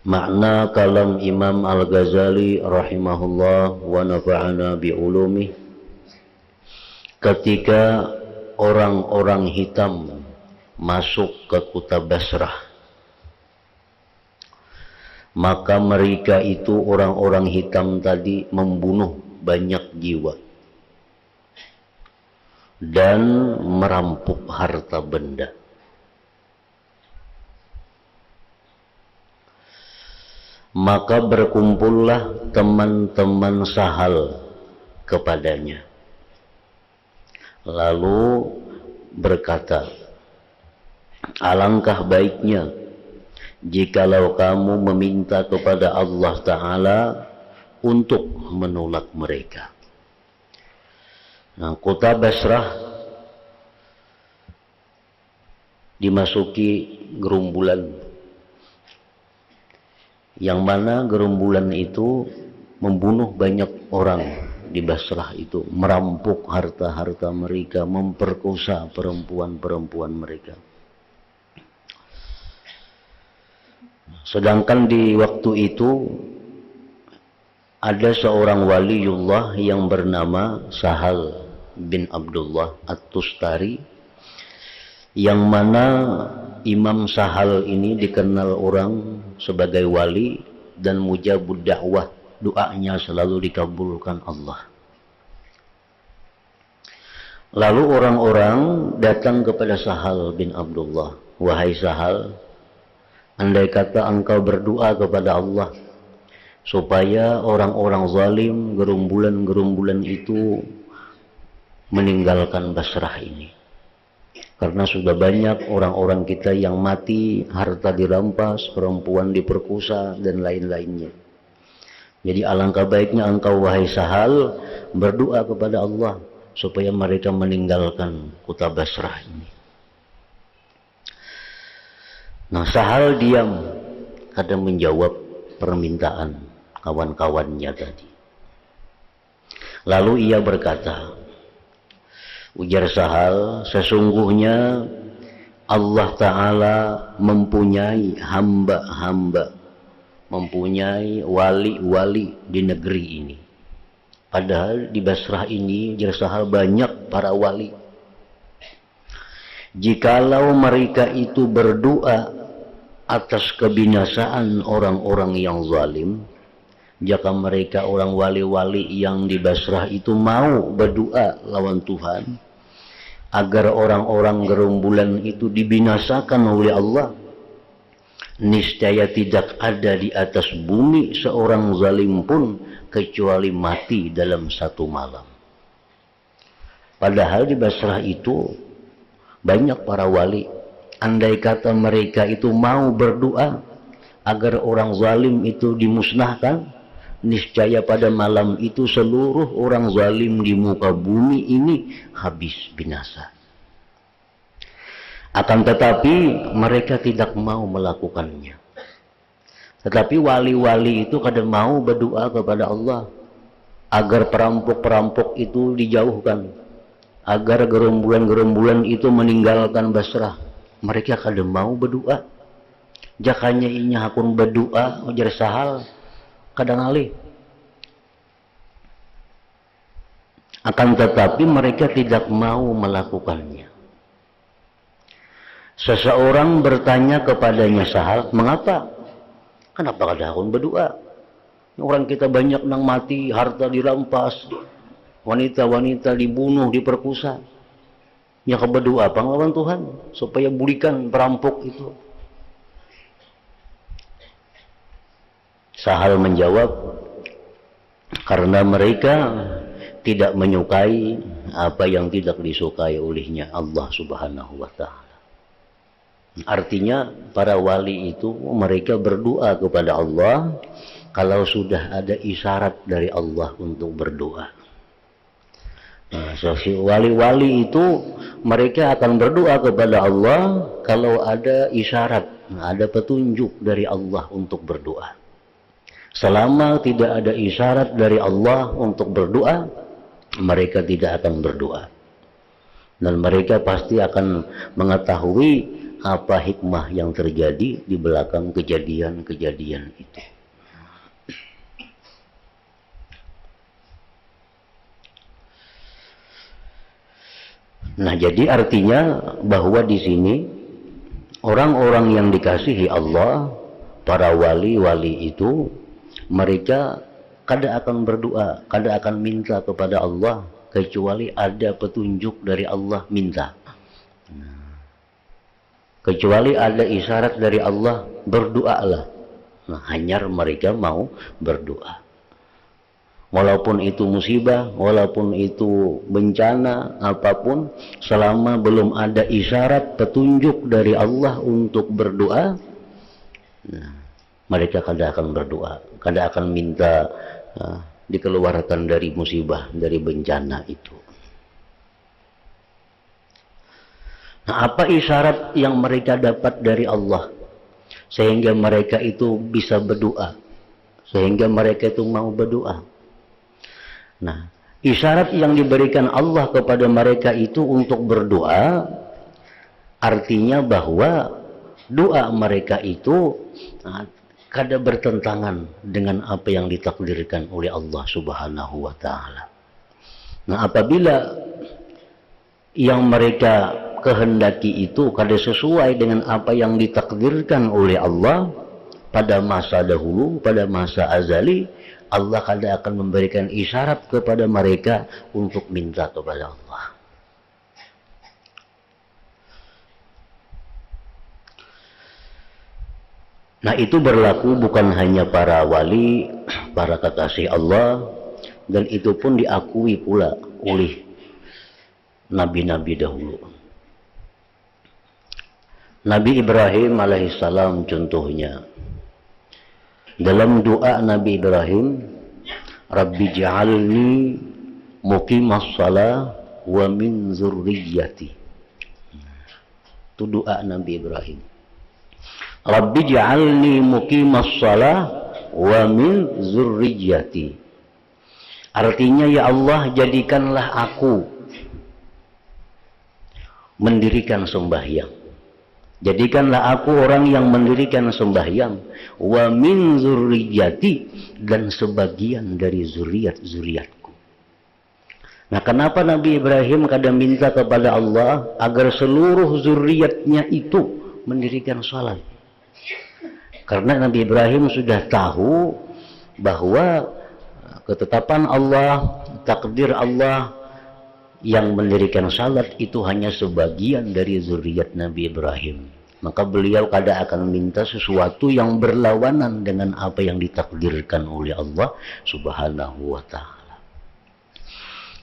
Makna kalam Imam Al-Ghazali rahimahullah wa nafa'ana bi'ulumih, ketika orang-orang hitam masuk ke kota Basrah, maka mereka itu orang-orang hitam tadi membunuh banyak jiwa dan merampok harta benda. Maka berkumpullah teman-teman Sahal kepadanya, lalu berkata, alangkah baiknya jikalau kamu meminta kepada Allah Ta'ala untuk menolak mereka. Nah, kota Basrah dimasuki gerombolan, yang mana gerombolan itu membunuh banyak orang di Basrah itu, merampok harta-harta mereka, memperkosa perempuan-perempuan mereka. Sedangkan di waktu itu ada seorang waliullah yang bernama Sahal bin Abdullah At-Tustari, yang mana Imam Sahal ini dikenal orang sebagai wali dan mujabud dakwah, doanya selalu dikabulkan Allah. Lalu orang-orang datang kepada Sahal bin Abdullah, wahai Sahal, andai kata engkau berdoa kepada Allah supaya orang-orang zalim, gerombolan-gerombolan itu meninggalkan Basrah ini. Karena sudah banyak orang-orang kita yang mati, harta dirampas, perempuan diperkosa, dan lain-lainnya. Jadi alangkah baiknya engkau, wahai Sahal, berdoa kepada Allah supaya mereka meninggalkan kota Basrah ini. Nah, Sahal diam, kadang menjawab permintaan kawan-kawannya tadi. Lalu ia berkata, ujar Sahal, sesungguhnya Allah Ta'ala mempunyai hamba-hamba, mempunyai wali-wali di negeri ini. Padahal di Basrah ini, ujar Sahal, banyak para wali. Jikalau mereka itu berdoa atas kebinasaan orang-orang yang zalim, jika mereka orang wali-wali yang di Basrah itu mau berdoa lawan Tuhan agar orang-orang gerombolan itu dibinasakan oleh Allah, niscaya tidak ada di atas bumi seorang zalim pun kecuali mati dalam satu malam. Padahal di Basrah itu banyak para wali. Andai kata mereka itu mau berdoa agar orang zalim itu dimusnahkan, niscaya pada malam itu seluruh orang zalim di muka bumi ini habis binasa. Akan tetapi mereka tidak mau melakukannya. Tetapi wali-wali itu kadang mau berdoa kepada Allah agar perampok-perampok itu dijauhkan, agar gerombolan-gerombolan itu meninggalkan Basrah. Mereka kadang mau berdoa. Jakanya inya hakun berdoa, ujar Sahal, kadang alih. Akan tetapi mereka tidak mau melakukannya. Seseorang bertanya kepadanya Sahal, mengapa? Kenapa kada hakun berdoa? Orang kita banyak nang mati, harta dirampas, wanita-wanita dibunuh, diperkosa. Ya berdoa apa lawan Tuhan supaya bulikan perampok itu. Sahal menjawab, karena mereka tidak menyukai apa yang tidak disukai olehnya Allah Subhanahu wa Ta'ala. Artinya para wali itu mereka berdoa kepada Allah kalau sudah ada isyarat dari Allah untuk berdoa. Nah, si wali-wali itu mereka akan berdoa kepada Allah kalau ada isyarat, ada petunjuk dari Allah untuk berdoa. Selama tidak ada isyarat dari Allah untuk berdoa, mereka tidak akan berdoa. Dan mereka pasti akan mengetahui apa hikmah yang terjadi di belakang kejadian-kejadian itu. Nah, jadi artinya bahwa di sini orang-orang yang dikasihi Allah, para wali-wali itu, mereka kada akan berdoa, kada akan minta kepada Allah kecuali ada petunjuk dari Allah minta. Kecuali ada isyarat dari Allah, berdoalah. Nah, hanya mereka mau berdoa. Walaupun itu musibah, walaupun itu bencana, apapun, selama belum ada isyarat petunjuk dari Allah untuk berdoa, nah, mereka kada akan berdoa, kada akan minta dikeluarkan dari musibah, dari bencana itu. Nah, apa isyarat yang mereka dapat dari Allah sehingga mereka itu bisa berdoa, sehingga mereka itu mau berdoa? Nah, isyarat yang diberikan Allah kepada mereka itu untuk berdoa, artinya bahwa doa mereka itu kada bertentangan dengan apa yang ditakdirkan oleh Allah Subhanahu wa Ta'ala. Nah, apabila yang mereka kehendaki itu kada sesuai dengan apa yang ditakdirkan oleh Allah pada masa dahulu, pada masa azali, Allah kada akan memberikan isyarat kepada mereka untuk minta kepada Allah. Nah, itu berlaku bukan hanya para wali, para kekasih Allah, dan itu pun diakui pula oleh nabi-nabi dahulu. Nabi Ibrahim alaihissalam contohnya. Dalam doa Nabi Ibrahim, Rabbi ja'alni muqimas shalah wa min zurriyyati. Itu doa Nabi Ibrahim. Rabbi ja'alni muqimas shalah wa min zurriyyati. Artinya, ya Allah, jadikanlah aku mendirikan sembahyang. Jadikanlah aku orang yang mendirikan sembahyang, wa min zurriyyati, dan sebagian dari zuriat-zuriatku. Nah, kenapa Nabi Ibrahim kadang minta kepada Allah agar seluruh zuriatnya itu mendirikan salat? Karena Nabi Ibrahim sudah tahu bahwa ketetapan Allah, takdir Allah, yang mendirikan salat itu hanya sebagian dari zuriat Nabi Ibrahim. Maka beliau kada akan minta sesuatu yang berlawanan dengan apa yang ditakdirkan oleh Allah Subhanahu wa Ta'ala.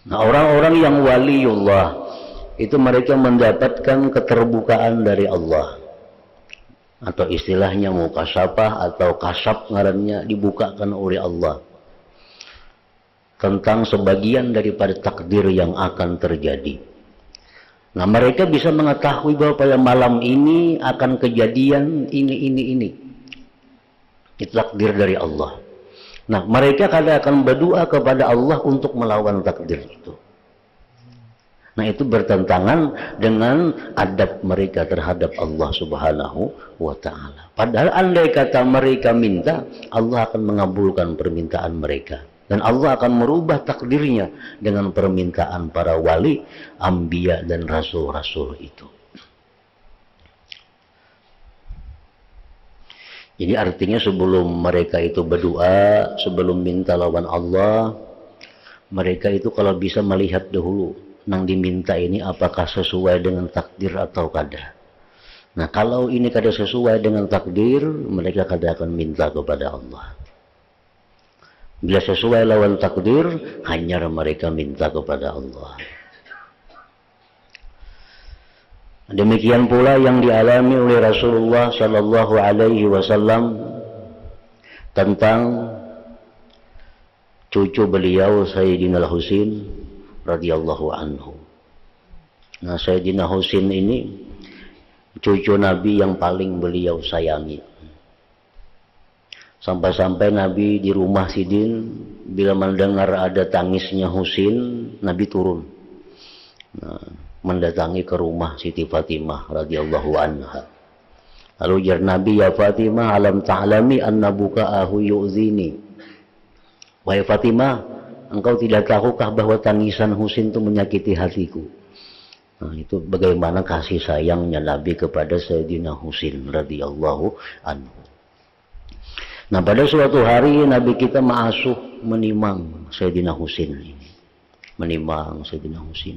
Nah, orang-orang yang waliullah itu mereka mendapatkan keterbukaan dari Allah, atau istilahnya mukasyafah atau kasyaf ngarannya, dibukakan oleh Allah tentang sebagian daripada takdir yang akan terjadi. Nah, mereka bisa mengetahui bahwa pada malam ini akan kejadian ini. Itu takdir dari Allah. Nah, mereka kadang akan berdoa kepada Allah untuk melawan takdir itu. Nah, itu bertentangan dengan adab mereka terhadap Allah Subhanahu wa Ta'ala. Padahal andai kata mereka minta, Allah akan mengabulkan permintaan mereka. Dan Allah akan merubah takdirnya dengan permintaan para wali, anbiya, dan rasul-rasul itu. Jadi artinya sebelum mereka itu berdoa, sebelum minta lawan Allah, mereka itu kalau bisa melihat dahulu nang diminta ini apakah sesuai dengan takdir atau kada. Nah, kalau ini kada sesuai dengan takdir, mereka kada akan minta kepada Allah. Bila sesuai lawan takdir, hanya mereka minta kepada Allah. Demikian pula yang dialami oleh Rasulullah Sallallahu Alaihi Wasallam tentang cucu beliau Sayyidina Al-Husin radhiyallahu anhu. Nah, Sayyidina Husin ini cucu Nabi yang paling beliau sayangi. Sampai-sampai Nabi di rumah Sidin, bila mendengar ada tangisnya Husin, Nabi turun. Nah, mendatangi ke rumah Siti Fatimah radhiyallahu anha. Lalu jar Nabi, ya Fatimah, alam ta'lami anna buka'ahu yu'zini. Wahai Fatimah, engkau tidak tahukah bahwa tangisan Husin itu menyakiti hatiku? Nah, itu bagaimana kasih sayangnya Nabi kepada Sayyidina Husin radhiyallahu anhu. Nah, pada suatu hari Nabi kita ma'asuh menimang Sayyidina Husin ini. Menimang Sayyidina Husin.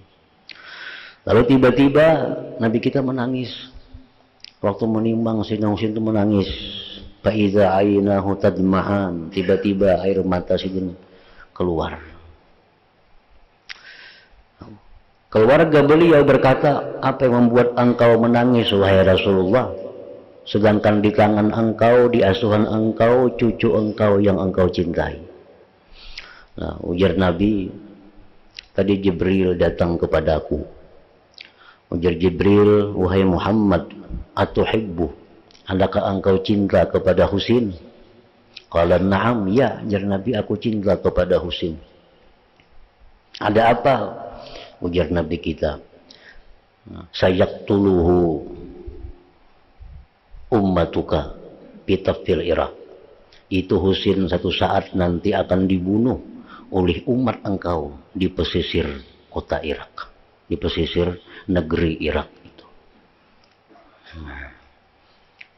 Lalu tiba-tiba Nabi kita menangis. Waktu menimang Sayyidina Husin itu menangis. Faiza ainahu tadma'an. Tiba-tiba air mata Sayyidina keluar. Keluarga beliau berkata, apa yang membuat engkau menangis wahai Rasulullah? Sedangkan di tangan engkau, di asuhan engkau, cucu engkau yang engkau cintai. Nah, ujar Nabi, tadi Jibril datang kepadaku. Ujar Jibril, wahai Muhammad, atuhibbu, adakah engkau cinta kepada Husin? Qala na'am, ya, ujar Nabi, aku cinta kepada Husin. Ada apa? Ujar Nabi kita, sayaktuluhu ummatuka bitafil Irak. Itu Husin satu saat nanti akan dibunuh oleh umat engkau di pesisir kota Irak, di pesisir negeri Irak itu.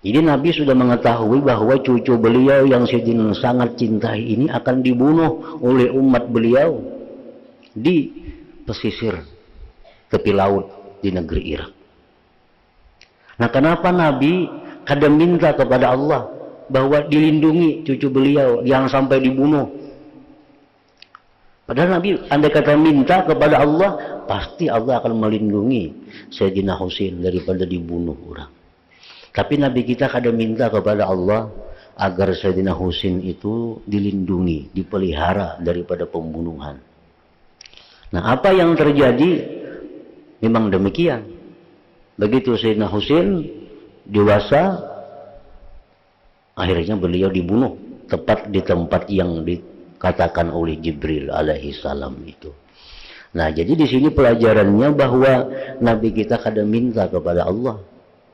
Jadi Nabi sudah mengetahui bahwa cucu beliau yang Sayyidina sangat cintai ini akan dibunuh oleh umat beliau di pesisir tepi laut di negeri Irak. Nah, kenapa Nabi kadang minta kepada Allah bahwa dilindungi cucu beliau yang sampai dibunuh? Padahal Nabi andai kata minta kepada Allah, pasti Allah akan melindungi Sayyidina Husin daripada dibunuh orang. Tapi Nabi kita kadang minta kepada Allah agar Sayyidina Husin itu dilindungi, dipelihara daripada pembunuhan. Nah, apa yang terjadi memang demikian. Begitu Sayyidina Husin dewasa, akhirnya beliau dibunuh tepat di tempat yang dikatakan oleh Jibril alaihi salam itu. Nah, jadi di sini pelajarannya bahwa Nabi kita kadang minta kepada Allah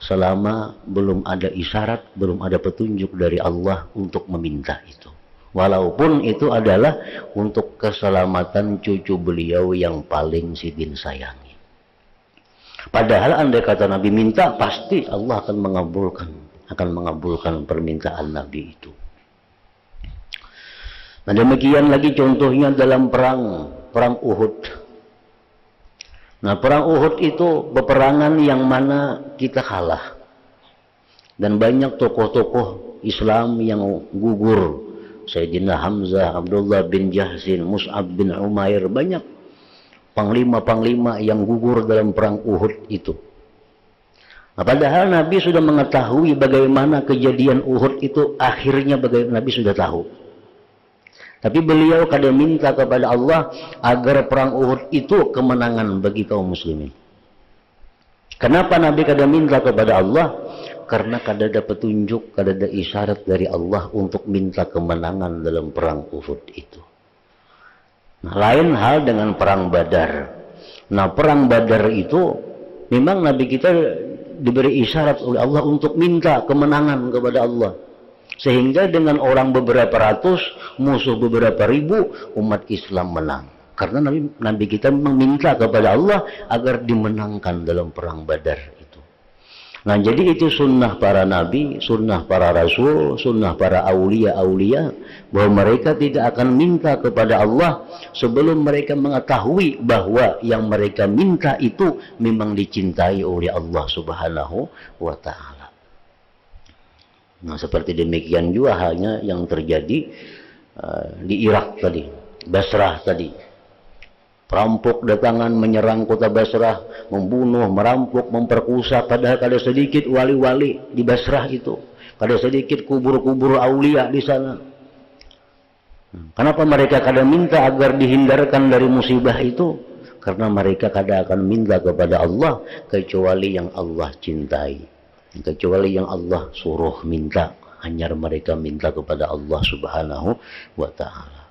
selama belum ada isyarat, belum ada petunjuk dari Allah untuk meminta itu. Walaupun itu adalah untuk keselamatan cucu beliau yang paling Sidin sayangi. Padahal andai kata Nabi minta, pasti Allah akan mengabulkan permintaan Nabi itu. Nah, demikian lagi contohnya dalam perang Uhud. Nah, perang Uhud itu peperangan yang mana kita kalah. Dan banyak tokoh-tokoh Islam yang gugur. Sayyidina Hamzah, Abdullah bin Jahsin, Mus'ab bin Umair, banyak panglima-panglima yang gugur dalam perang Uhud itu. Nah, padahal Nabi sudah mengetahui bagaimana kejadian Uhud itu akhirnya, bagaimana Nabi sudah tahu. Tapi beliau kadang minta kepada Allah agar perang Uhud itu kemenangan bagi kaum muslimin. Kenapa Nabi kadang minta kepada Allah? Karena kadang ada petunjuk, kadang ada isyarat dari Allah untuk minta kemenangan dalam perang Uhud itu. Nah, lain hal dengan perang Badar. Nah, perang Badar itu memang Nabi kita diberi isyarat oleh Allah untuk minta kemenangan kepada Allah. Sehingga dengan orang beberapa ratus, musuh beberapa ribu, umat Islam menang. Karena Nabi kita meminta kepada Allah agar dimenangkan dalam perang Badar itu. Nah, jadi itu sunnah para nabi, sunnah para rasul, sunnah para aulia-aulia, bahwa mereka tidak akan minta kepada Allah sebelum mereka mengetahui bahwa yang mereka minta itu memang dicintai oleh Allah Subhanahu wa Ta'ala. Nah, seperti demikian juga halnya yang terjadi di Irak tadi, Basrah tadi. Perampok datangan menyerang kota Basrah, membunuh, merampok, memperkosa. Padahal ada sedikit wali-wali di Basrah itu, ada sedikit kubur-kubur aulia di sana. Kenapa mereka kadang minta agar dihindarkan dari musibah itu? Karena mereka kadang akan minta kepada Allah kecuali yang Allah cintai, kecuali yang Allah suruh minta. Hanya mereka minta kepada Allah Subhanahu wa Ta'ala.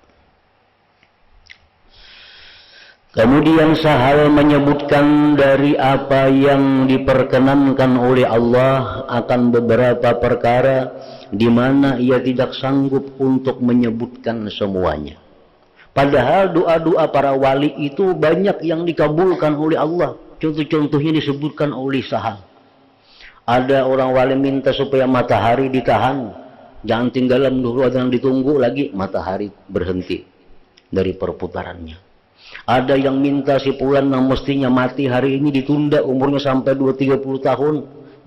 Kemudian sahal menyebutkan dari apa yang diperkenankan oleh Allah akan beberapa perkara di mana ia tidak sanggup untuk menyebutkan semuanya. Padahal doa-doa para wali itu banyak yang dikabulkan oleh Allah. Contoh-contohnya disebutkan oleh sahal. Ada orang wali minta supaya matahari ditahan, jangan tinggalan dulu, jangan ditunggu lagi, matahari berhenti dari perputarannya. Ada yang minta si fulan yang mestinya mati hari ini ditunda umurnya sampai 2-30 tahun,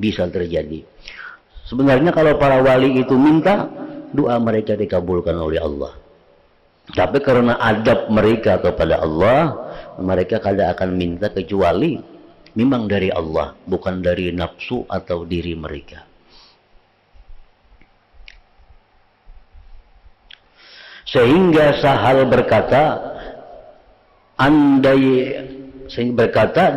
bisa terjadi. Sebenarnya kalau para wali itu minta, doa mereka dikabulkan oleh Allah. Tapi karena adab mereka kepada Allah, mereka kada akan minta kecuali memang dari Allah, bukan dari nafsu atau diri mereka. Sehingga Sahal berkata,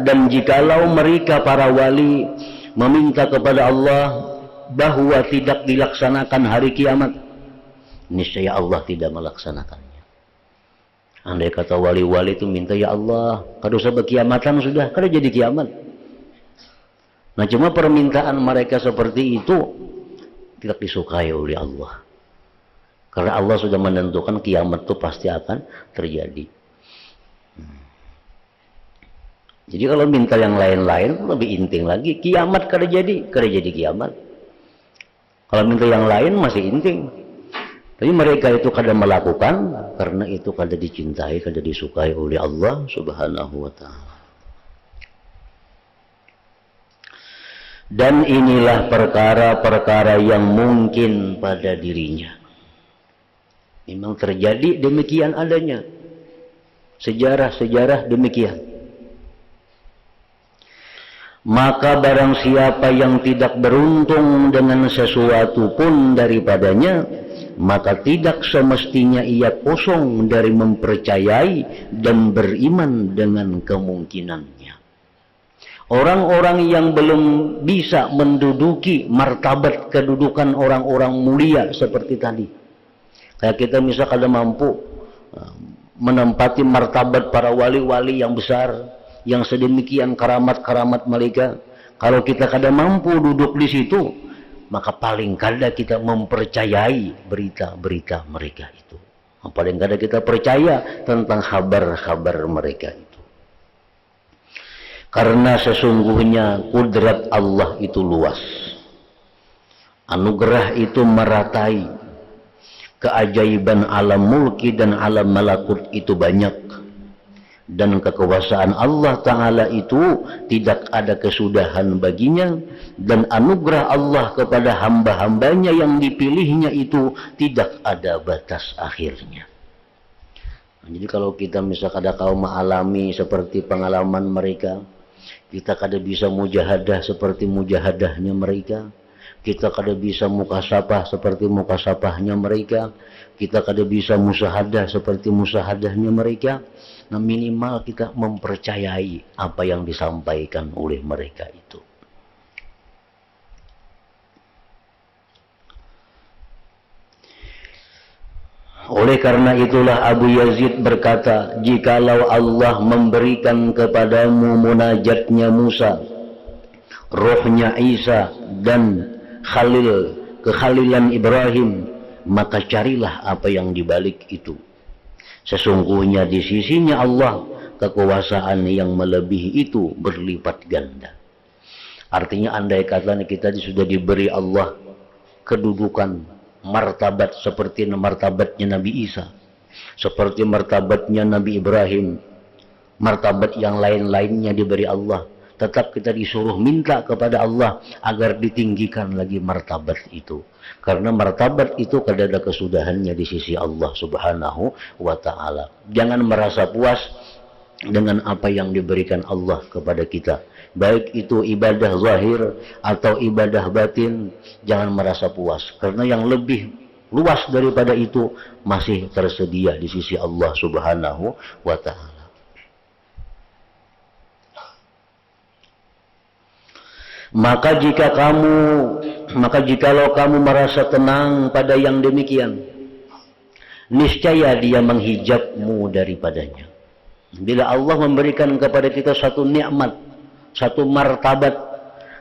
dan jikalau mereka para wali meminta kepada Allah bahwa tidak dilaksanakan hari kiamat, niscaya Allah tidak melaksanakannya. Andai kata wali-wali itu minta, ya Allah, kada usah berkiamatan sudah, kada jadi kiamat. Nah, cuma permintaan mereka seperti itu tidak disukai oleh Allah. Karena Allah sudah menentukan kiamat itu pasti akan terjadi. Jadi kalau minta yang lain-lain lebih inting lagi, kiamat kada jadi kiamat. Kalau minta yang lain masih inting. Tapi mereka itu kada melakukan karena itu kada dicintai, kada disukai oleh Allah Subhanahu wa taala. Dan inilah perkara-perkara yang mungkin pada dirinya. Memang terjadi demikian adanya. Sejarah-sejarah demikian. Maka barang siapa yang tidak beruntung dengan sesuatu pun daripadanya, maka tidak semestinya ia kosong dari mempercayai dan beriman dengan kemungkinannya. Orang-orang yang belum bisa menduduki martabat kedudukan orang-orang mulia seperti tadi, kayak kita misalnya kada mampu menempati martabat para wali-wali yang besar, yang sedemikian karamat-karamat mereka. Kalau kita kada mampu duduk di situ, maka paling kada kita mempercayai berita-berita mereka itu. Paling kada kita percaya tentang kabar-kabar mereka itu. Karena sesungguhnya kudrat Allah itu luas. Anugerah itu meratai. Keajaiban alam mulki dan alam malakut itu banyak. Dan kekuasaan Allah Ta'ala itu tidak ada kesudahan baginya, dan anugerah Allah kepada hamba-hambanya yang dipilihnya itu tidak ada batas akhirnya. Nah, jadi kalau kita misalkan ada kaum alami seperti pengalaman mereka, kita kada bisa mujahadah seperti mujahadahnya mereka, kita kada bisa mukasabah seperti mukasabahnya mereka, kita kada bisa musahadah seperti musahadahnya mereka. Nah, minimal kita mempercayai apa yang disampaikan oleh mereka itu. Oleh karena itulah Abu Yazid berkata, jikalau Allah memberikan kepadamu munajatnya Musa, rohnya Isa, dan kekhalilan Ibrahim, maka carilah apa yang dibalik itu. Sesungguhnya di sisinya Allah kekuasaan yang melebihi itu berlipat ganda. Artinya andai kata kita sudah diberi Allah kedudukan martabat seperti martabatnya Nabi Isa, seperti martabatnya Nabi Ibrahim, martabat yang lain-lainnya diberi Allah, tetap kita disuruh minta kepada Allah agar ditinggikan lagi martabat itu. Karena martabat itu kada ada kesudahannya di sisi Allah Subhanahu wa ta'ala. Jangan merasa puas dengan apa yang diberikan Allah kepada kita, baik itu ibadah zahir atau ibadah batin. Jangan merasa puas, karena yang lebih luas daripada itu masih tersedia di sisi Allah Subhanahu wa ta'ala. Maka jikalau kamu merasa tenang pada yang demikian, niscaya dia menghijabmu daripadanya. Bila Allah memberikan kepada kita satu nikmat, satu martabat,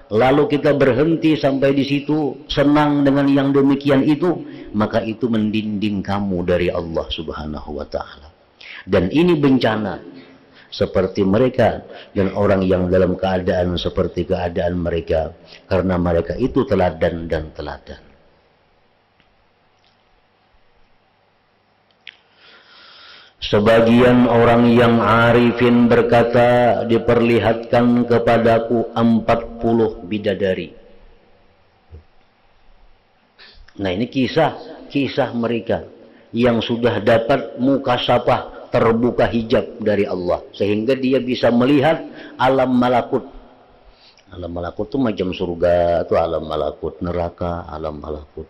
lalu kita berhenti sampai di situ, senang dengan yang demikian itu, maka itu mendinding kamu dari Allah Subhanahu wa taala. Dan ini bencana seperti mereka dan orang yang dalam keadaan seperti keadaan mereka, karena mereka itu teladan dan teladan. Sebagian orang yang arifin berkata, diperlihatkan kepadaku 40 bidadari. Nah, ini kisah mereka yang sudah dapat mukasyafah, terbuka hijab dari Allah, sehingga dia bisa melihat alam malakut. Alam malakut itu macam surga, itu alam malakut, neraka, alam malakut,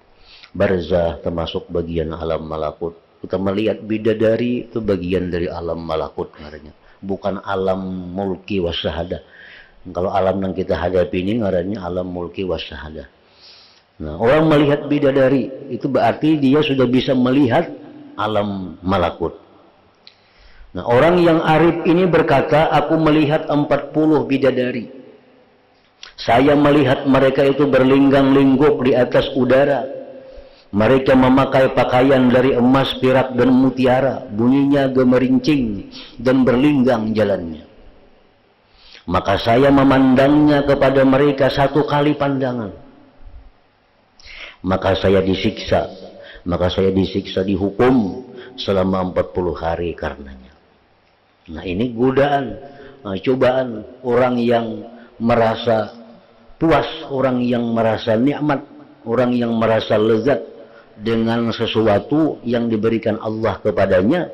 barzah termasuk bagian alam malakut. Kita melihat bidadari itu bagian dari alam malakut ngarannya, bukan alam mulki wasyahada. Kalau alam yang kita hadapi ini ngarannya alam mulki wasyahada. Nah, orang melihat bidadari itu berarti dia sudah bisa melihat alam malakut. Nah, orang yang arif ini berkata, aku melihat 40 bidadari. Saya melihat mereka itu berlinggang-lingguk di atas udara. Mereka memakai pakaian dari emas, perak, dan mutiara. Bunyinya gemerincing dan berlinggang jalannya. Maka saya memandangnya kepada mereka satu kali pandangan. Maka saya disiksa. Dihukum selama 40 hari karenanya. Nah, ini godaan, cobaan orang yang merasa puas, orang yang merasa nikmat, orang yang merasa lezat dengan sesuatu yang diberikan Allah kepadanya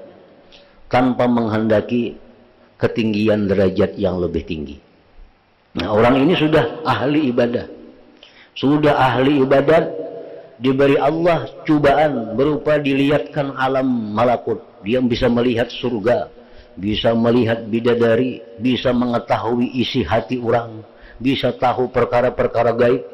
tanpa menghendaki ketinggian derajat yang lebih tinggi. Nah, orang ini sudah ahli ibadah. Diberi Allah cobaan berupa dilihatkan alam malakut. Dia bisa melihat surga, bisa melihat bidadari, bisa mengetahui isi hati orang, bisa tahu perkara-perkara gaib.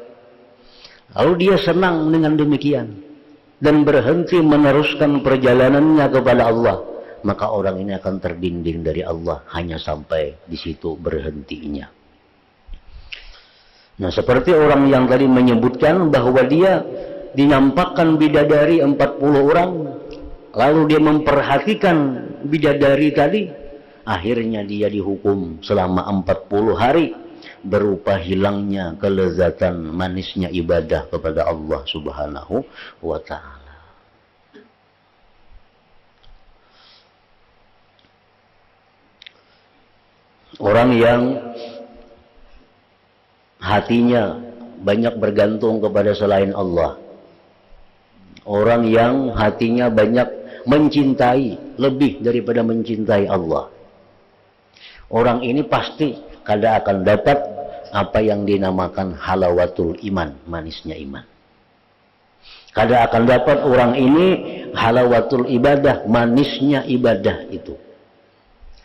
Lalu dia senang dengan demikian dan berhenti meneruskan perjalanannya kepada Allah, maka orang ini akan terdinding dari Allah, hanya sampai di situ berhentinya. Nah, seperti orang yang tadi menyebutkan bahwa dia dinampakkan bidadari 40 orang, lalu dia memperhatikan bidadari tadi, akhirnya dia dihukum selama 40 hari berupa hilangnya kelezatan manisnya ibadah kepada Allah Subhanahu wa ta'ala. Orang yang hatinya banyak bergantung kepada selain Allah, orang yang hatinya banyak mencintai lebih daripada mencintai Allah, orang ini pasti kada akan dapat apa yang dinamakan halawatul iman, manisnya iman. Kada akan dapat orang ini halawatul ibadah, manisnya ibadah itu.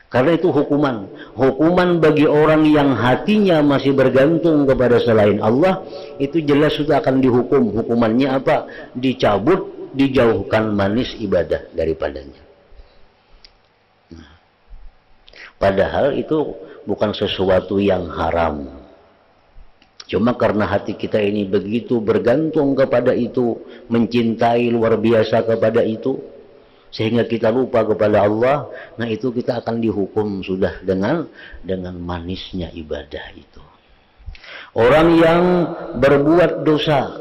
Karena itu hukuman bagi orang yang hatinya masih bergantung kepada selain Allah, itu jelas sudah akan dihukum. Hukumannya apa? Dicabut, dijauhkan manis ibadah daripadanya. Padahal itu bukan sesuatu yang haram. Cuma karena hati kita ini begitu bergantung kepada itu, mencintai luar biasa kepada itu, sehingga kita lupa kepada Allah. Nah, itu kita akan dihukum sudah dengan manisnya ibadah itu. Orang yang berbuat dosa,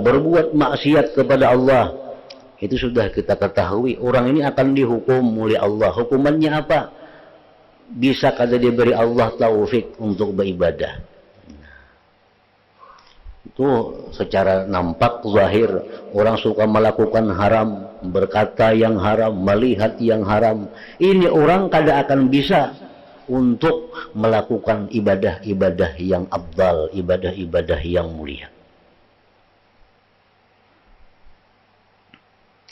berbuat maksiat kepada Allah, itu sudah kita ketahui orang ini akan dihukum oleh Allah. Hukumannya apa? Bisa kada diberi Allah taufik untuk beribadah. Itu secara nampak zahir orang suka melakukan haram, berkata yang haram, melihat yang haram. Ini orang kada akan bisa untuk melakukan ibadah-ibadah yang afdal, ibadah-ibadah yang mulia.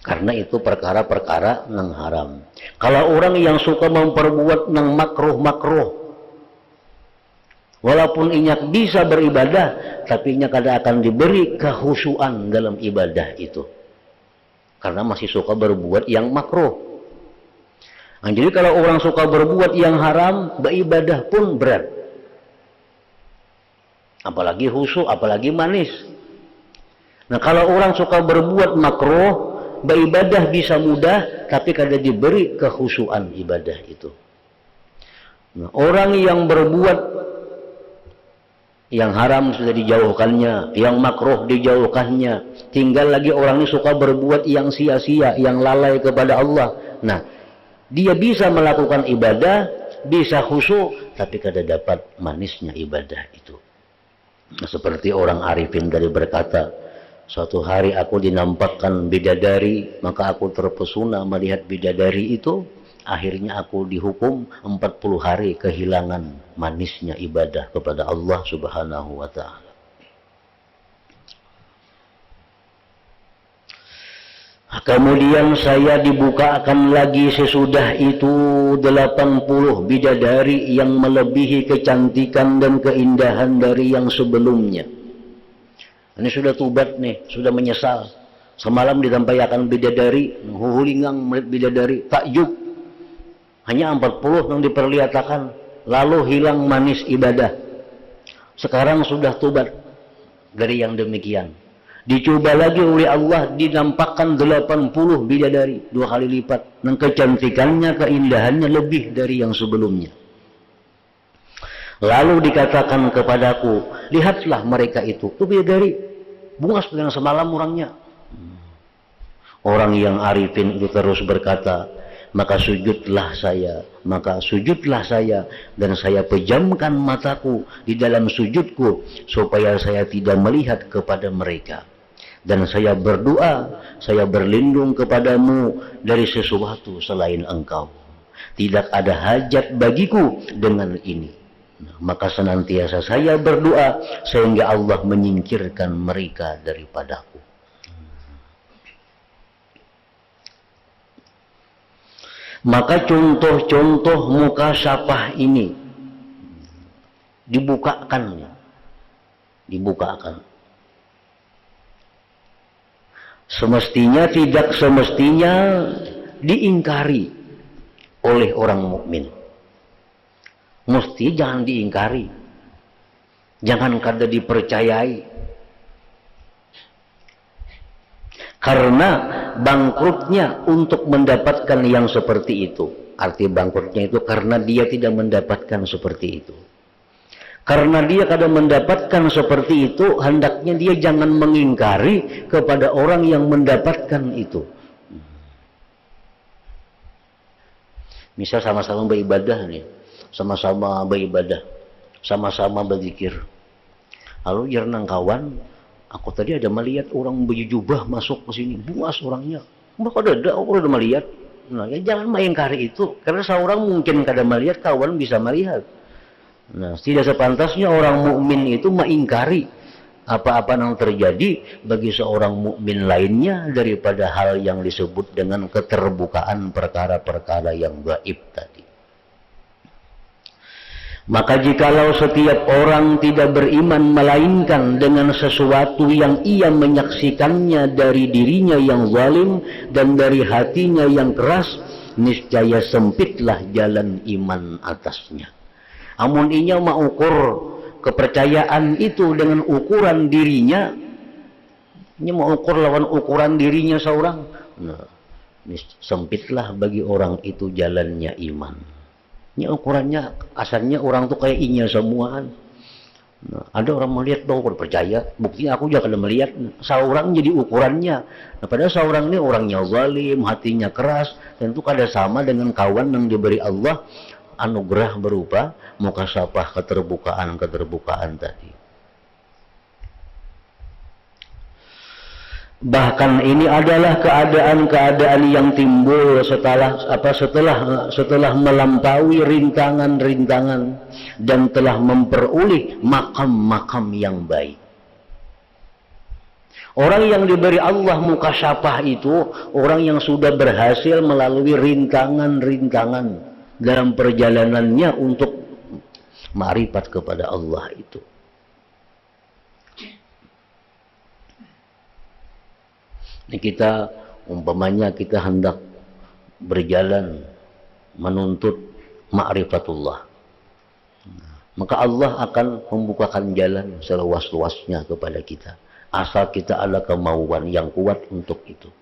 Karena itu perkara-perkara yang haram. Kalau orang yang suka memperbuat yang makruh-makruh, walaupun inyak bisa beribadah, tapi inyak kada akan diberi kehusuan dalam ibadah itu. Karena masih suka berbuat yang makruh. Nah, jadi kalau orang suka berbuat yang haram, beribadah pun berat. Apalagi khusyuk, apalagi manis. Nah, kalau orang suka berbuat makruh, beribadah bisa mudah, tapi kada diberi kekhusyuan ibadah itu. Nah, orang yang berbuat yang haram sudah dijauhkannya, yang makruh dijauhkannya, tinggal lagi orang ini suka berbuat yang sia-sia, yang lalai kepada Allah. Nah, dia bisa melakukan ibadah, bisa khusyuk, tapi kada dapat manisnya ibadah itu. Nah, seperti orang arifin tadi berkata, suatu hari aku dinampakkan bidadari, maka aku terpesona melihat bidadari itu. Akhirnya aku dihukum 40 hari kehilangan manisnya ibadah kepada Allah Subhanahu wa ta'ala. Kemudian saya dibukakan lagi sesudah itu 80 bidadari yang melebihi kecantikan dan keindahan dari yang sebelumnya. Ini sudah tubat nih, sudah menyesal. Semalam ditampaikan bidadari, hulingang melihat bidadari, takjub. Hanya 40 yang diperlihatkan, lalu hilang manis ibadah. Sekarang sudah tubat dari yang demikian. Dicoba lagi oleh Allah, dinampakkan 80 bidadari, 2 kali lipat. Dan kecantikannya, keindahannya lebih dari yang sebelumnya. Lalu dikatakan kepadaku, lihatlah mereka itu bidadari, bunga seperti yang semalam orangnya. Orang yang arifin itu terus berkata, maka sujudlah saya, dan saya pejamkan mataku di dalam sujudku, supaya saya tidak melihat kepada mereka. Dan saya berdoa, saya berlindung kepadamu dari sesuatu selain engkau. Tidak ada hajat bagiku dengan ini. Maka senantiasa saya berdoa, sehingga Allah menyingkirkan mereka daripadaku. Maka contoh-contoh muka syafah ini dibukakan. Tidak semestinya diingkari oleh orang mukmin. Mesti jangan diingkari, jangan kada dipercayai. Karena bangkrutnya untuk mendapatkan yang seperti itu. Arti bangkrutnya itu karena dia tidak mendapatkan seperti itu. Karena dia kadang mendapatkan seperti itu, hendaknya dia jangan mengingkari kepada orang yang mendapatkan itu. Misal sama-sama beribadah nih, sama-sama beribadah, sama-sama berzikir. Lalu jarang kawan, aku tadi ada melihat orang baju jubah masuk ke sini, buas orangnya. Aku udah melihat. Nah, ya jangan mengingkari itu, karena seorang mungkin kada melihat, kawan bisa melihat. Nah, tidak sepantasnya orang mukmin itu mengingkari apa-apa yang terjadi bagi seorang mukmin lainnya daripada hal yang disebut dengan keterbukaan perkara-perkara yang gaib tadi. Maka jikalau setiap orang tidak beriman melainkan dengan sesuatu yang ia menyaksikannya dari dirinya yang zalim dan dari hatinya yang keras, niscaya sempitlah jalan iman atasnya. Amun inya mengukur kepercayaan itu dengan ukuran dirinya, inya mengukur lawan ukuran dirinya seorang, nah, sempitlah bagi orang itu jalannya iman. Ini ukurannya, asalnya orang tuh kayak inya semuaan. Nah, ada orang melihat bahwa percaya, buktinya aku juga kada melihat. Seorang jadi ukurannya. Nah, padahal seorang ini orangnya zalim, hatinya keras, tentu kada sama dengan kawan yang diberi Allah anugerah berupa mukasyafah, keterbukaan tadi. Bahkan ini adalah keadaan-keadaan yang timbul setelah melampaui rintangan-rintangan dan telah memperoleh makam-makam yang baik. Orang yang diberi Allah mukasyafah itu orang yang sudah berhasil melalui rintangan-rintangan dalam perjalanannya untuk ma'rifat kepada Allah itu. Ini kita umpamanya kita hendak berjalan menuntut ma'rifatullah. Maka Allah akan membukakan jalan seluas-luasnya kepada kita, asal kita ada kemauan yang kuat untuk itu.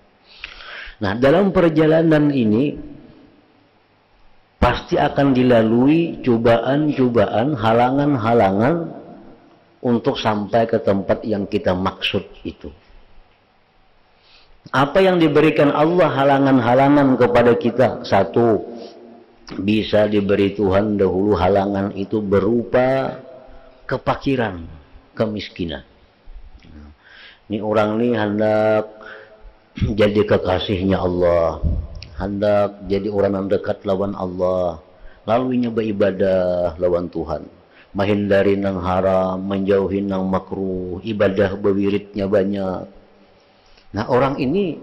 Nah, dalam perjalanan ini pasti akan dilalui cobaan-cobaan, halangan-halangan untuk sampai ke tempat yang kita maksud itu. Apa yang diberikan Allah halangan-halangan kepada kita? Satu, bisa diberi Tuhan dahulu halangan itu berupa kepakiran, kemiskinan. Ini orang ini hendak jadi kekasihnya Allah, hendak jadi orang yang dekat lawan Allah, lalu nyoba ibadah lawan Tuhan, menghindari nang haram, menjauhi nang makruh, ibadah bewiritnya banyak. Nah, orang ini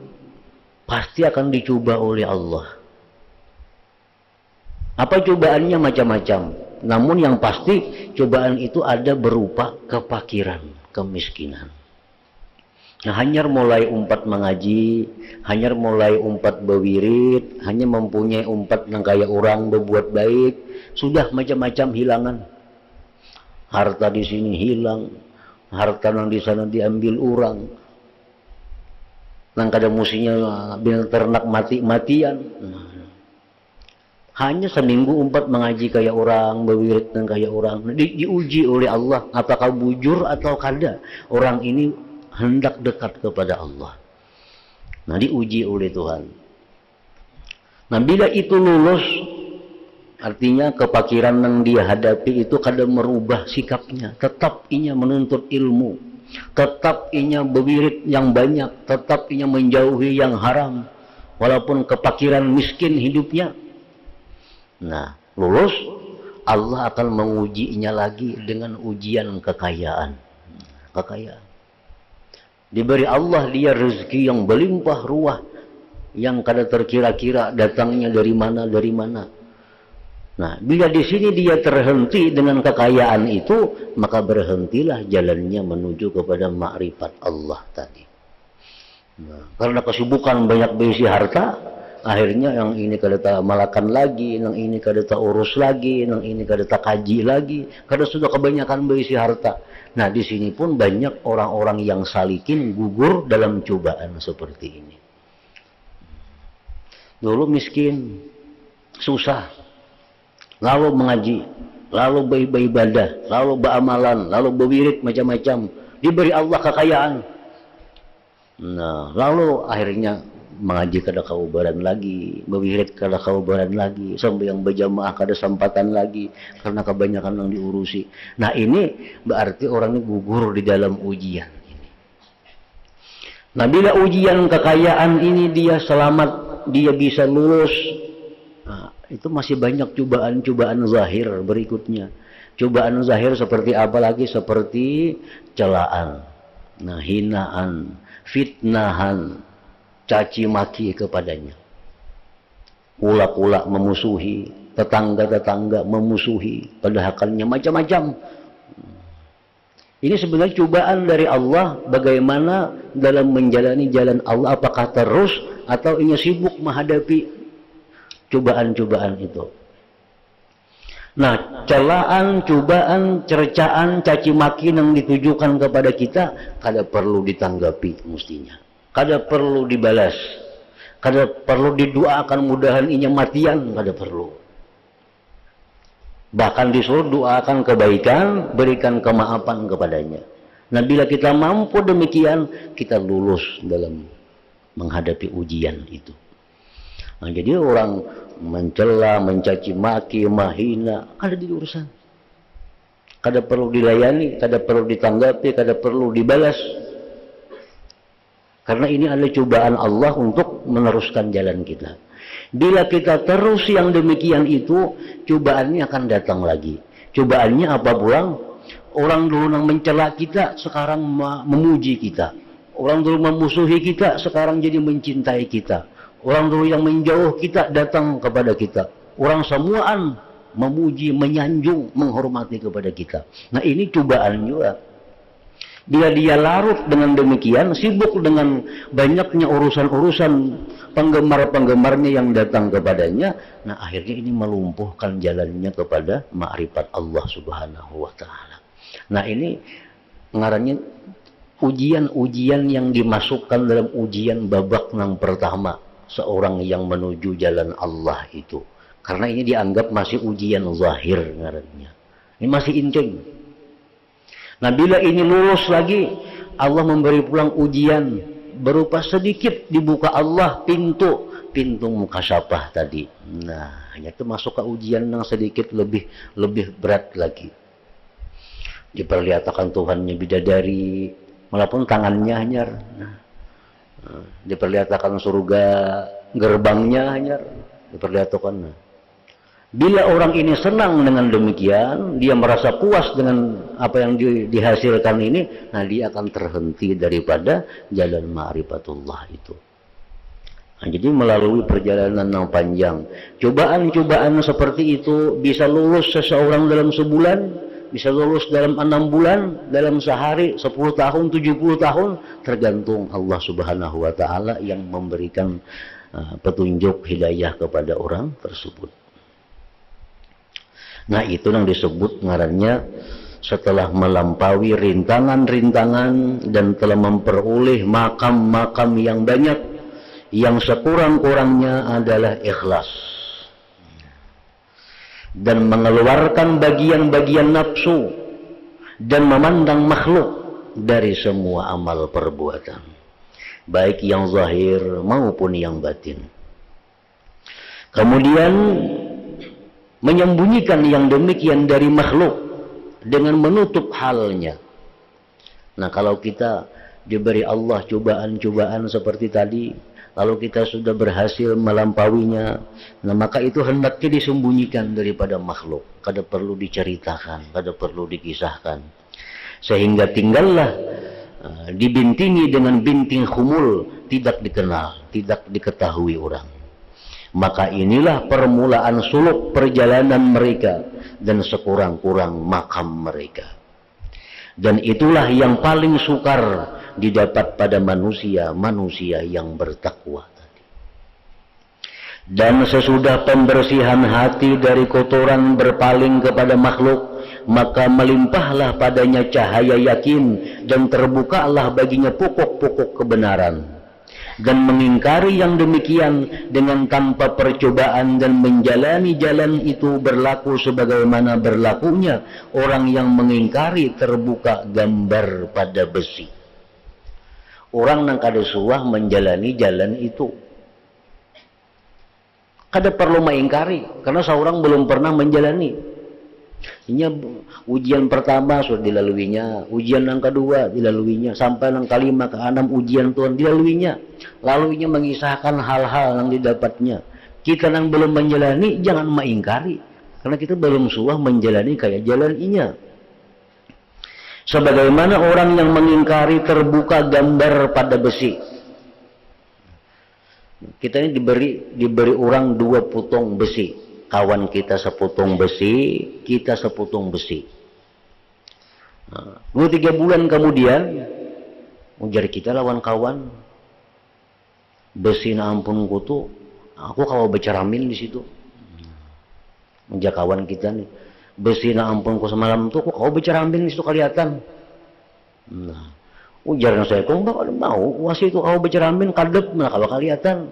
pasti akan dicoba oleh Allah. Apa cobaannya? Macam-macam. Namun yang pasti cobaan itu ada berupa kepakiran, kemiskinan. Nah, hanyar mulai umpat mengaji, hanyar mulai umpat bewirit, hanya mempunyai umpat yang kaya orang berbuat baik, sudah macam-macam hilangan. Harta di sini hilang, harta yang di sana diambil orang. Nang kada musinya binatang ternak mati-matian. Hanya seminggu umpat mengaji kayak orang, berwirid dan kayak orang. Diuji oleh Allah, apakah bujur atau kada orang ini hendak dekat kepada Allah. Nah, diuji oleh Tuhan. Nah, bila itu lulus, artinya kepakiran yang dia hadapi itu kada merubah sikapnya. Tetap inya menuntut ilmu, tetap inya berwirid yang banyak, tetap inya menjauhi yang haram, walaupun kepakiran miskin hidupnya. Nah, lulus, Allah akan mengujinya lagi dengan ujian kekayaan. Kekayaan. Diberi Allah dia rezeki yang berlimpah ruah, yang kada terkira-kira datangnya dari mana. Nah, bila di sini dia terhenti dengan kekayaan itu, maka berhentilah jalannya menuju kepada makrifat Allah tadi. Nah, karena kesibukan banyak berisi harta, akhirnya yang ini kada tak malakan lagi, yang ini kada tak urus lagi, yang ini kada tak kaji lagi, kada sudah kebanyakan berisi harta. Nah, di sini pun banyak orang-orang yang salikin gugur dalam cobaan seperti ini. Dulu miskin, susah, lalu mengaji, lalu beribadah, lalu beramalan, lalu berwirid macam-macam, diberi Allah kekayaan. Nah, lalu akhirnya mengaji kada kaubaran lagi, berwirid kada kaubaran lagi, sampai yang berjamaah kada sempatan lagi karena kebanyakan yang diurusi. Nah, ini berarti orang ini gugur di dalam ujian ini. Nah, bila ujian kekayaan ini dia selamat, dia bisa lulus, nah, itu masih banyak cobaan-cobaan zahir berikutnya. Cobaan zahir seperti apa lagi? Seperti celaan, nah, hinaan, fitnahan, caci maki kepadanya, ulak-ulak memusuhi, tetangga-tetangga memusuhi, padahalnya macam-macam. Ini sebenarnya cobaan dari Allah, bagaimana dalam menjalani jalan Allah, apakah terus atau ia sibuk menghadapi cobaan-cobaan itu. Nah, celaan, cobaan, cercaan, caci maki yang ditujukan kepada kita kada perlu ditanggapi mestinya. Kada perlu dibalas, kada perlu didoakan mudahan inya matian, kada perlu. Bahkan disuruh doakan kebaikan, berikan kemaafan kepadanya. Nah, bila kita mampu demikian, kita lulus dalam menghadapi ujian itu. Nah, jadi orang mencela, mencaci maki, menghina, kada di urusan. Kada perlu dilayani, kada perlu ditanggapi, kada perlu dibalas. Karena ini adalah cobaan Allah untuk meneruskan jalan kita. Bila kita terus yang demikian itu, cobaannya akan datang lagi. Cobaannya apa pulang? Orang dulu yang mencela kita, sekarang memuji kita. Orang dulu memusuhi kita, sekarang jadi mencintai kita. Orang dulu yang menjauh kita, datang kepada kita. Orang semuaan memuji, menyanjung, menghormati kepada kita. Nah, ini cobaan juga. Bila dia larut dengan demikian, sibuk dengan banyaknya urusan-urusan penggemar-penggemarnya yang datang kepadanya, nah akhirnya ini melumpuhkan jalannya kepada ma'rifat Allah Subhanahu wa taala. Nah ini ngarannya ujian-ujian yang dimasukkan dalam ujian babak yang pertama seorang yang menuju jalan Allah itu. Karena ini dianggap masih ujian zahir ngarannya. Ini masih inceng. Nah bila ini lulus lagi, Allah memberi pulang ujian berupa sedikit dibuka Allah pintu mukasyafah tadi. Nah hanya itu masuk ke ujian yang sedikit lebih berat lagi. Diperlihatkan Tuhannya bidadari, walaupun tangannya hanyar. Diperlihatkan surga, gerbangnya hanyar. Diperlihatkan. Bila orang ini senang dengan demikian, dia merasa puas dengan apa yang dihasilkan ini, nah dia akan terhenti daripada jalan ma'rifatullah itu. Nah, jadi melalui perjalanan yang panjang, cobaan-cobaan seperti itu bisa lulus seseorang dalam sebulan, bisa lulus dalam 6 bulan, dalam sehari, 10 tahun, 70 tahun, tergantung Allah Subhanahu wa taala yang memberikan petunjuk hidayah kepada orang tersebut. Nah itu yang disebut ngarannya setelah melampaui rintangan-rintangan dan telah memperoleh makam-makam yang banyak, yang sekurang-kurangnya adalah ikhlas dan mengeluarkan bagian-bagian nafsu dan memandang makhluk dari semua amal perbuatan, baik yang zahir maupun yang batin. Kemudian menyembunyikan yang demikian dari makhluk dengan menutup halnya. Nah kalau kita diberi Allah cobaan-cobaan seperti tadi, lalu kita sudah berhasil melampauinya, nah maka itu hendaknya disembunyikan daripada makhluk, kada perlu diceritakan, kada perlu dikisahkan, sehingga tinggallah dibintingi dengan binting khumul, tidak dikenal, tidak diketahui orang. Maka inilah permulaan suluk perjalanan mereka dan sekurang-kurang makam mereka. Dan itulah yang paling sukar didapat pada manusia yang bertakwa tadi. Dan sesudah pembersihan hati dari kotoran berpaling kepada makhluk, maka melimpahlah padanya cahaya yakin dan terbukalah baginya pokok-pokok kebenaran. Dan mengingkari yang demikian dengan tanpa percobaan dan menjalani jalan itu berlaku sebagaimana berlakunya orang yang mengingkari terbuka gambar pada besi. Orang yang kada suah menjalani jalan itu, kada perlu mengingkari karena seorang belum pernah menjalani. Ini ujian pertama sudah dilaluinya, ujian yang kedua dilaluinya, sampai yang kelima ke enam ujian Tuhan dilaluinya. Lalu ia mengisahkan hal-hal yang didapatnya. Kita yang belum menjalani jangan mengingkari, karena kita belum suah menjalani kayak jalan inya. Sebagaimana orang yang mengingkari terbuka gambar pada besi. Kita ini diberi orang 2 potong besi. Kawan kita sepotong besi, kita sepotong besi. Nah, 2-3 bulan kemudian, ujar kita lawan kawan, besi na ampun kutu, aku kalau beceramin di situ. Ujar kawan kita nih, besi na ampun ku semalam tuh, aku kalau beceramin di situ kelihatan. Nah, ujarnya saya, kok enggak mau, wasi itu kalau beceramin kadep, nah kalau kelihatan.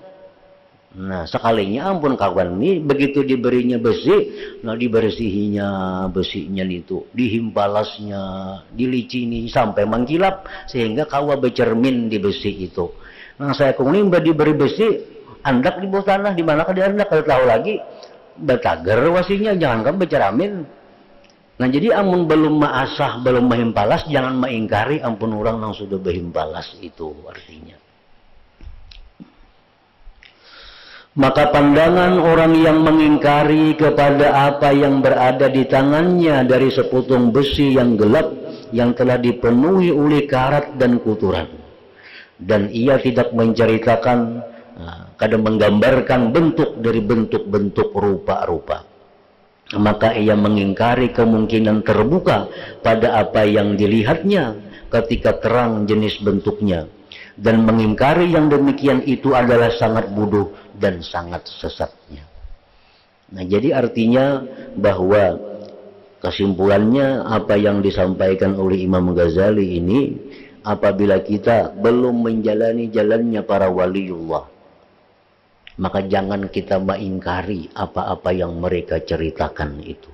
Nah sekalinya ampun kawan ini begitu diberinya besi, nah dibersihinya besinya itu, dihimpalasnya, dilicini sampai mengkilap sehingga kawa bercermin di besi itu. Nah saya kungni diberi besi, andak di bawah tanah, di mana dia andak kalau tahu lagi, betager wasinya jangankan berceramin. Nah jadi amun belum maasah, belum mahimpalas, jangan mengingkari ampun orang yang sudah berhimpalas itu artinya. Maka pandangan orang yang mengingkari kepada apa yang berada di tangannya dari sepotong besi yang gelap yang telah dipenuhi oleh karat dan kotoran, dan ia tidak menceritakan, kadang menggambarkan bentuk dari bentuk-bentuk rupa-rupa, maka ia mengingkari kemungkinan terbuka pada apa yang dilihatnya, ketika terang jenis bentuknya, dan mengingkari yang demikian itu adalah sangat bodoh dan sangat sesatnya. Nah, jadi artinya bahwa kesimpulannya apa yang disampaikan oleh Imam Ghazali ini, apabila kita belum menjalani jalannya para waliullah, maka jangan kita mengingkari apa-apa yang mereka ceritakan itu.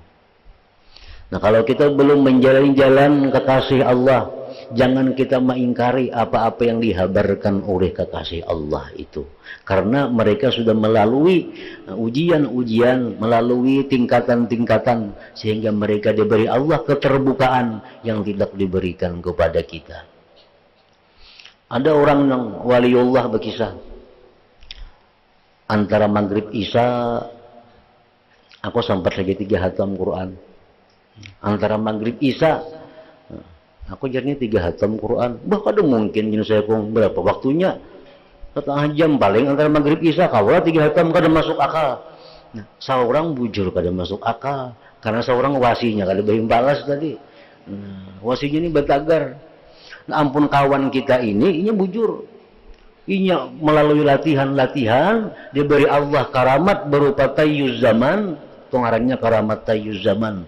Nah, kalau kita belum menjalani jalan kekasih Allah, jangan kita mengingkari apa-apa yang dihabarkan oleh kekasih Allah itu. Karena mereka sudah melalui ujian-ujian, melalui tingkatan-tingkatan, sehingga mereka diberi Allah keterbukaan yang tidak diberikan kepada kita. Ada orang yang waliullah berkisah, antara maghrib isya aku sempat lagi 3 hatam Quran. Antara maghrib isya aku jadinya 3 hatam Quran. Bahkan mungkin jenis saya pun berapa waktunya, setengah jam paling antara maghrib isya kawal 3 hatam kada masuk akal. Nah, seorang bujur kada masuk akal karena seorang wasinya kada bayang balas tadi. Wasinya ini batagar. Nah, ampun kawan kita ini bujur. Inya melalui latihan-latihan diberi Allah karamat berupa tayyuz zaman. Pengarangnya karamat tayyuz zaman.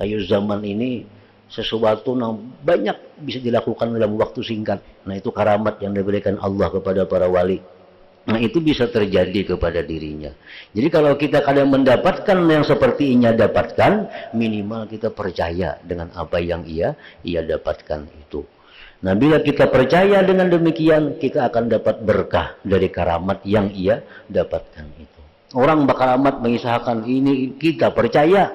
Tayyuz zaman ini sesuatu yang banyak bisa dilakukan dalam waktu singkat. Nah, itu karamat yang diberikan Allah kepada para wali. Nah, itu bisa terjadi kepada dirinya. Jadi kalau kita kadang mendapatkan yang seperti ini dapatkan, minimal kita percaya dengan apa yang ia dapatkan itu. Nah, bila kita percaya dengan demikian, kita akan dapat berkah dari karamat yang ia dapatkan itu. Orang berkaramat mengisahkan ini, kita percaya,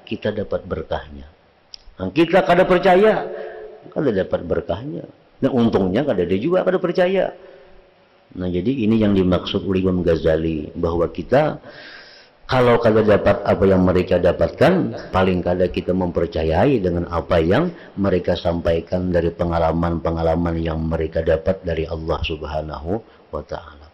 kita dapat berkahnya. Nah, kita kada percaya, kada dapat berkahnya. Nah, untungnya kada dia juga kada percaya. Nah, jadi ini yang dimaksud oleh Imam Ghazali, bahwa kita kalau kada dapat apa yang mereka dapatkan, paling kada kita mempercayai dengan apa yang mereka sampaikan dari pengalaman-pengalaman yang mereka dapat dari Allah Subhanahu wa ta'ala.